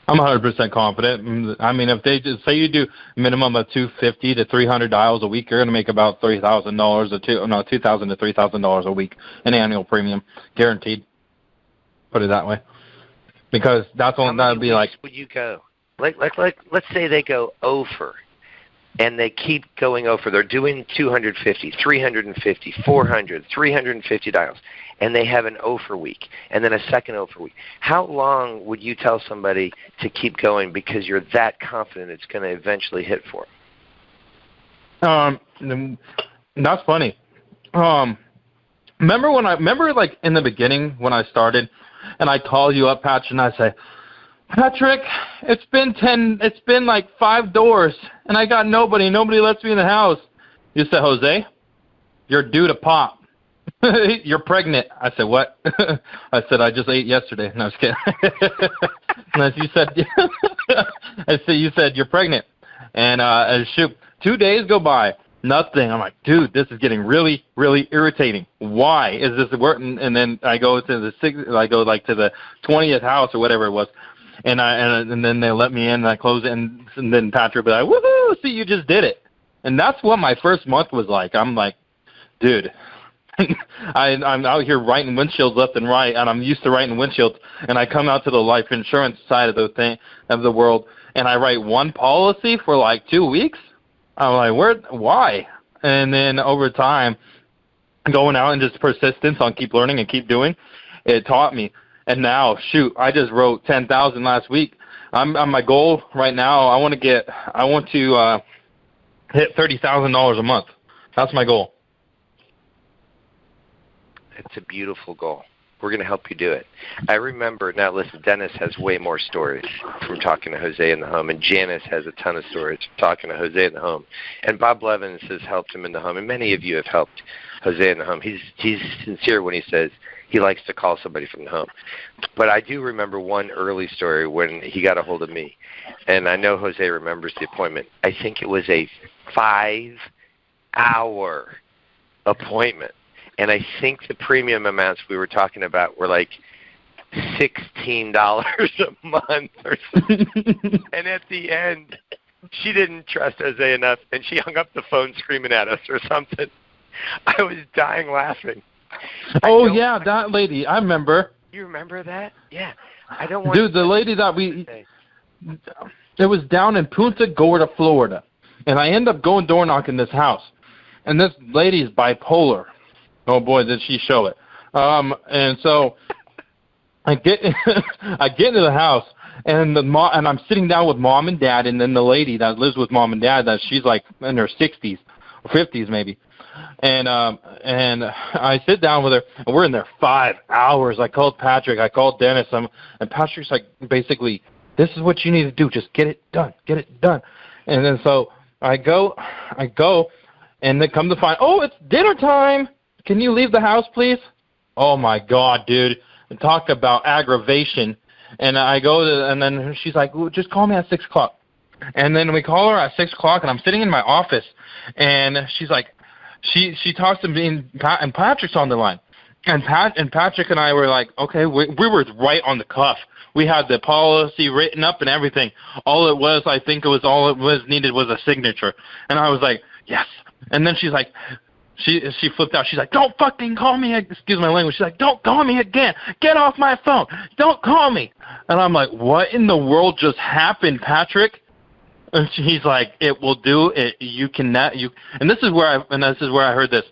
I'm 100% confident. I mean, if they just say you do minimum of 250 to 300 dials a week, you're going to make about $2,000 to $3,000 a week in annual premium, guaranteed. Put it that way, because that's all. That'd be like. Would you go? Like let's say they go over. and they keep going over. They're doing 250, 350, 400, 350 dials, and they have an offer week, and then a second offer week. How long would you tell somebody to keep going because you're that confident it's going to eventually hit for them? That's funny. Remember like in the beginning when I started, and I call you up, Patrick, and I say, Patrick, it's been like 5 doors, and I got nobody lets me in the house. You said, Jose, you're due to pop. You're pregnant. I said, what? I said, I just ate yesterday. No, I was kidding. And you said, you're pregnant. And shoot, 2 days go by, nothing. I'm like, dude, this is getting really, really irritating. Why is this working? And then I go to the 20th house or whatever it was. And then they let me in, and I close it, and then Patrick will be like, woohoo, see, you just did it. And that's what my first month was like. I'm like, dude, I'm out here writing windshields left and right, and I'm used to writing windshields, and I come out to the life insurance side of the world, and I write one policy for like 2 weeks. I'm like, why? And then over time, going out and just persistence on keep learning and keep doing, it taught me. And now, shoot, I just wrote 10,000 last week. I'm my goal right now. I want to hit $30,000 a month. That's my goal. It's a beautiful goal. We're going to help you do it. I remember, now listen, Dennis has way more stories from talking to Jose in the home, and Janice has a ton of stories from talking to Jose in the home. And Bob Blevins has helped him in the home, and many of you have helped Jose in the home. He's sincere when he says he likes to call somebody from the home. But I do remember one early story when he got a hold of me, and I know Jose remembers the appointment. I think it was a 5-hour appointment. And I think the premium amounts we were talking about were like $16 a month or something. And at the end, she didn't trust Jose enough, and she hung up the phone screaming at us or something. I was dying laughing. Oh, yeah, that lady. I remember. You remember that? Yeah. I don't want Dude, the lady that it was down in Punta Gorda, Florida. And I end up going door knocking this house. And this lady is bipolar. Oh boy, did she show it! And so I get into the house, and I'm sitting down with mom and dad, and then the lady that lives with mom and dad, that she's like in her 60s or 50s maybe, and I sit down with her, and we're in there 5 hours. I called Patrick, I called Dennis, and Patrick's like, basically, this is what you need to do, just get it done. And then so I go, and they come to find, oh, it's dinner time. Can you leave the house, please? Oh, my God, dude. Talk about aggravation. And I go and then she's like, well, just call me at 6 o'clock. And then we call her at 6 o'clock, and I'm sitting in my office, and she's like, she talks to me, and Patrick's on the line. And Patrick and I were like, okay, we were right on the cuff. We had the policy written up and everything. All it was needed was a signature. And I was like, yes. And then she's like, She flipped out. She's like, don't fucking call me. Excuse my language. She's like, don't call me again. Get off my phone. Don't call me. And I'm like, what in the world just happened, Patrick? And he's like, it will do it. You cannot. And this is where I heard this.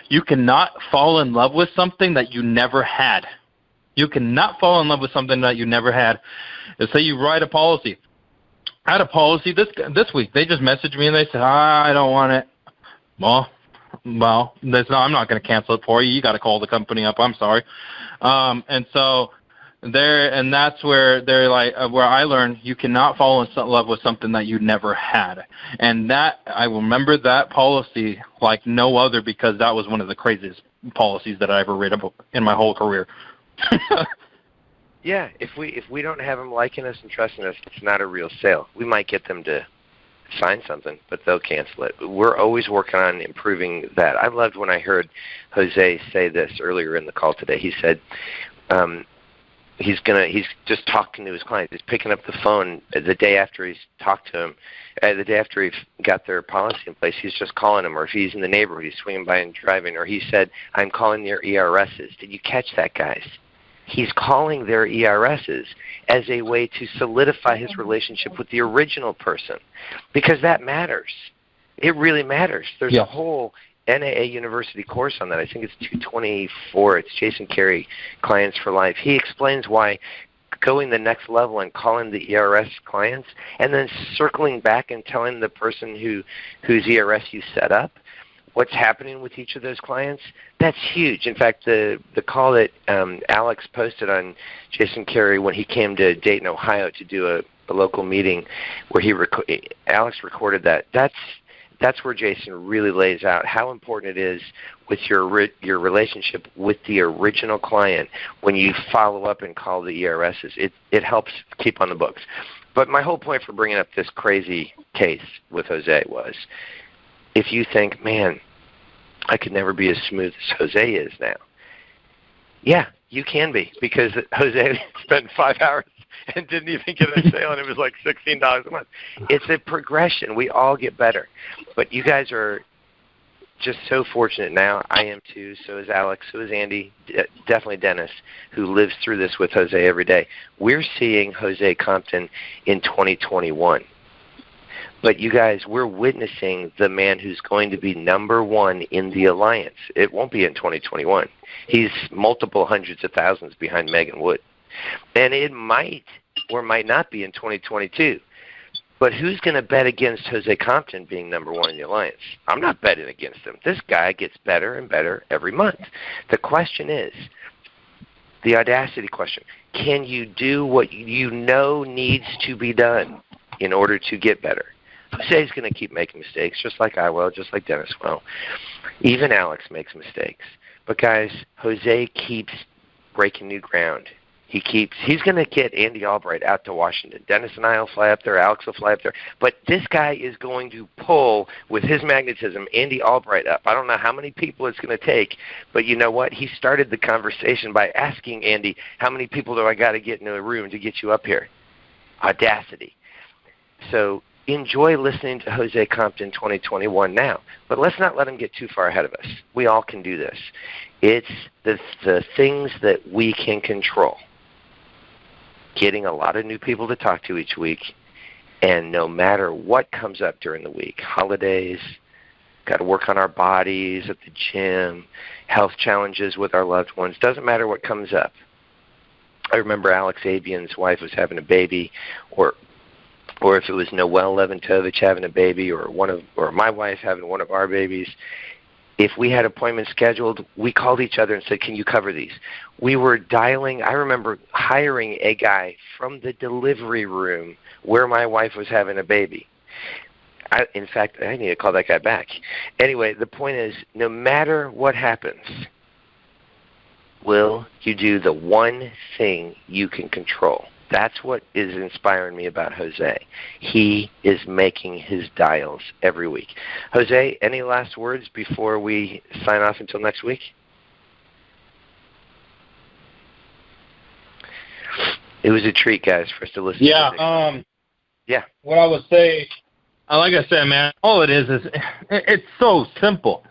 You cannot fall in love with something that you never had. You cannot fall in love with something that you never had. And say you write a policy. I had a policy this week. They just messaged me and they said, I don't want it. Well, I'm not going to cancel it for you. You got to call the company up. I'm sorry. And so that's where they're like, where I learned you cannot fall in love with something that you never had. And that I remember that policy like no other, because that was one of the craziest policies that I ever read about in my whole career. Yeah, if we don't have them liking us and trusting us, it's not a real sale. We might get them to sign something, but they'll cancel it. We're always working on improving that. I loved when I heard Jose say this earlier in the call today. He said he's just talking to his clients. He's picking up the phone the day after he's talked to him, the day after he's got their policy in place. He's just calling them, or if he's in the neighborhood, he's swinging by and driving, or he said, I'm calling their ERSs. Did you catch that, guys? He's calling their ERSs as a way to solidify his relationship with the original person, because that matters. It really matters. There's a whole NAA University course on that. I think it's 224. It's Jason Carey, Clients for Life. He explains why going the next level and calling the ERS clients and then circling back and telling the person whose ERS you set up what's happening with each of those clients, that's huge. In fact, the call that Alex posted on Jason Carey when he came to Dayton, Ohio to do a local meeting where Alex recorded that, that's where Jason really lays out how important it is with your relationship with the original client when you follow up and call the ERSs. It helps keep on the books. But my whole point for bringing up this crazy case with Jose was, if you think, man, I could never be as smooth as Jose is now. Yeah, you can be, because Jose spent 5 hours and didn't even get a sale, and it was like $16 a month. It's a progression. We all get better. But you guys are just so fortunate now. I am too. So is Alex. So is Andy. Definitely Dennis, who lives through this with Jose every day. We're seeing Jose Compton in 2021. But you guys, we're witnessing the man who's going to be number one in the alliance. It won't be in 2021. He's multiple hundreds of thousands behind Megan Wood. And it might or might not be in 2022. But who's going to bet against Jose Compton being number one in the alliance? I'm not betting against him. This guy gets better and better every month. The question is, the audacity question, can you do what you know needs to be done in order to get better? Jose's going to keep making mistakes, just like I will, just like Dennis will. Even Alex makes mistakes. But guys, Jose keeps breaking new ground. He's going to get Andy Albright out to Washington. Dennis and I will fly up there. Alex will fly up there. But this guy is going to pull, with his magnetism, Andy Albright up. I don't know how many people it's going to take, but you know what? He started the conversation by asking Andy, how many people do I got to get in a room to get you up here? Audacity. So enjoy listening to Jose Compton 2021 now, but let's not let him get too far ahead of us. We all can do this. It's the things that we can control. Getting a lot of new people to talk to each week, and no matter what comes up during the week, holidays, got to work on our bodies at the gym, health challenges with our loved ones, doesn't matter what comes up. I remember Alex Abian's wife was having a baby, or if it was Noelle Leventovich having a baby, or my wife having one of our babies. If we had appointments scheduled, we called each other and said, can you cover these? We were dialing. I remember hiring a guy from the delivery room where my wife was having a baby. In fact, I need to call that guy back. Anyway, the point is, no matter what happens, will you do the one thing you can control? That's what is inspiring me about Jose. He is making his dials every week. Jose, any last words before we sign off until next week? It was a treat, guys, for us to listen to. Yeah. What I would say, like I said, man, all it is it's so simple.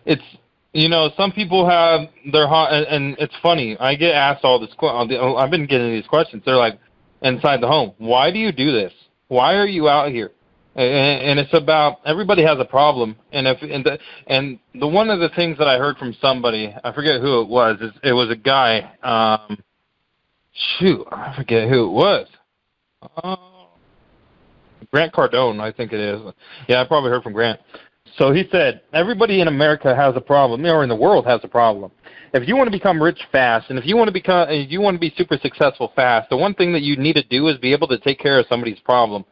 It's, some people have their heart, and it's funny. I get asked all this. I've been getting these questions. They're like, inside the home, why do you do this? Why are you out here? And it's about, everybody has a problem. And the one of the things that I heard from somebody, I forget who it was. It was a guy. I forget who it was. Grant Cardone, I think it is. Yeah, I probably heard from Grant. So he said, everybody in America has a problem, or in the world has a problem. If you want to become rich fast, and if you want to be super successful fast, the one thing that you need to do is be able to take care of somebody's problem.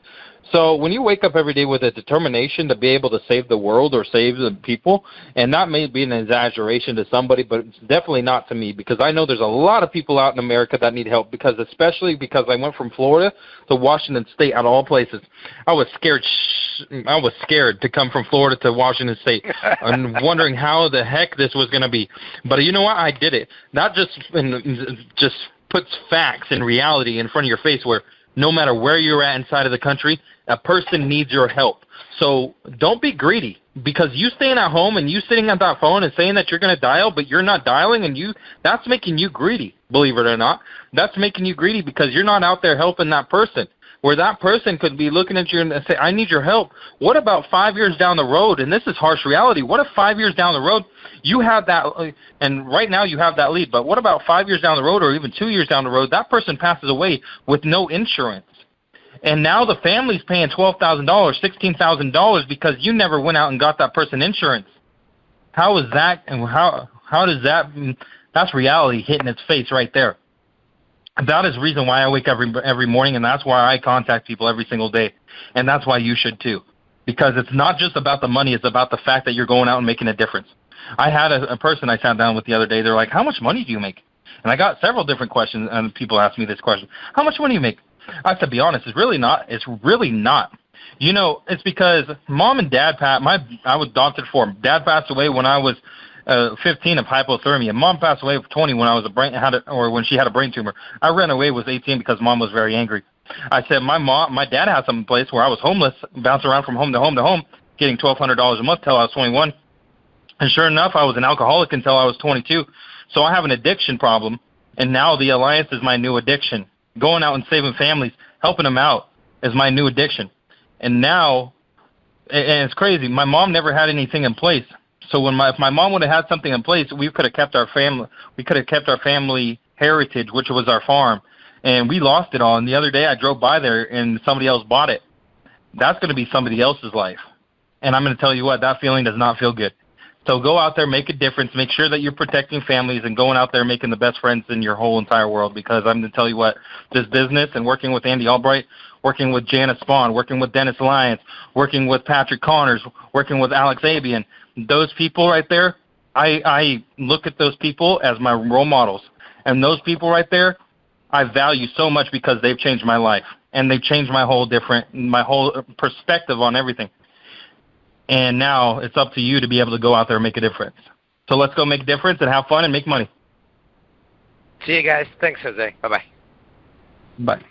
So when you wake up every day with a determination to be able to save the world or save the people, and that may be an exaggeration to somebody, but it's definitely not to me, because I know there's a lot of people out in America that need help, especially because I went from Florida to Washington State, out of all places. I was scared to come from Florida to Washington State and wondering how the heck this was going to be. But you know what? I did it. Not just puts facts and reality in front of your face, where no matter where you're at inside of the country, a person needs your help. So don't be greedy, because you staying at home and you sitting on that phone and saying that you're going to dial, but you're not dialing, and that's making you greedy, believe it or not. That's making you greedy, because you're not out there helping that person. where that person could be looking at you and say, I need your help. What about 5 years down the road? And this is harsh reality. What if 5 years down the road you have that, and right now you have that lead, but what about 5 years down the road or even 2 years down the road, that person passes away with no insurance? And now the family's paying $12,000, $16,000 because you never went out and got that person insurance. How is that, and how does that, that's reality hitting its face right there. That is the reason why I wake up every morning, and that's why I contact people every single day. And that's why you should too. Because it's not just about the money, it's about the fact that you're going out and making a difference. I had a person I sat down with the other day, they're like, how much money do you make? And I got several different questions, and people asked me this question. How much money do you make? I said, to be honest, it's really not. It's really not. You know, it's because mom and dad, I was adopted for them. Dad passed away when I was 15 of hypothermia. Mom passed away at 20 when when she had a brain tumor. I ran away was 18 because mom was very angry. I said my dad had some place where I was homeless, bouncing around from home to home to home, getting $1,200 a month till I was 21. And sure enough, I was an alcoholic until I was 22. So I have an addiction problem, and now the Alliance is my new addiction. Going out and saving families, helping them out is my new addiction. And now, and it's crazy, my mom never had anything in place. So if my mom would have had something in place, we could have kept our family heritage, which was our farm, and we lost it all. And the other day I drove by there and somebody else bought it. That's going to be somebody else's life. And I'm going to tell you what, that feeling does not feel good. So go out there, make a difference, make sure that you're protecting families and going out there making the best friends in your whole entire world, because I'm going to tell you what, this business and working with Andy Albright, working with Janice Spawn, working with Dennis Lyons, working with Patrick Connors, working with Alex Abian, those people right there, I look at those people as my role models. And those people right there, I value so much because they've changed my life. And they've changed my whole perspective on everything. And now it's up to you to be able to go out there and make a difference. So let's go make a difference and have fun and make money. See you guys. Thanks, Jose. Bye-bye. Bye.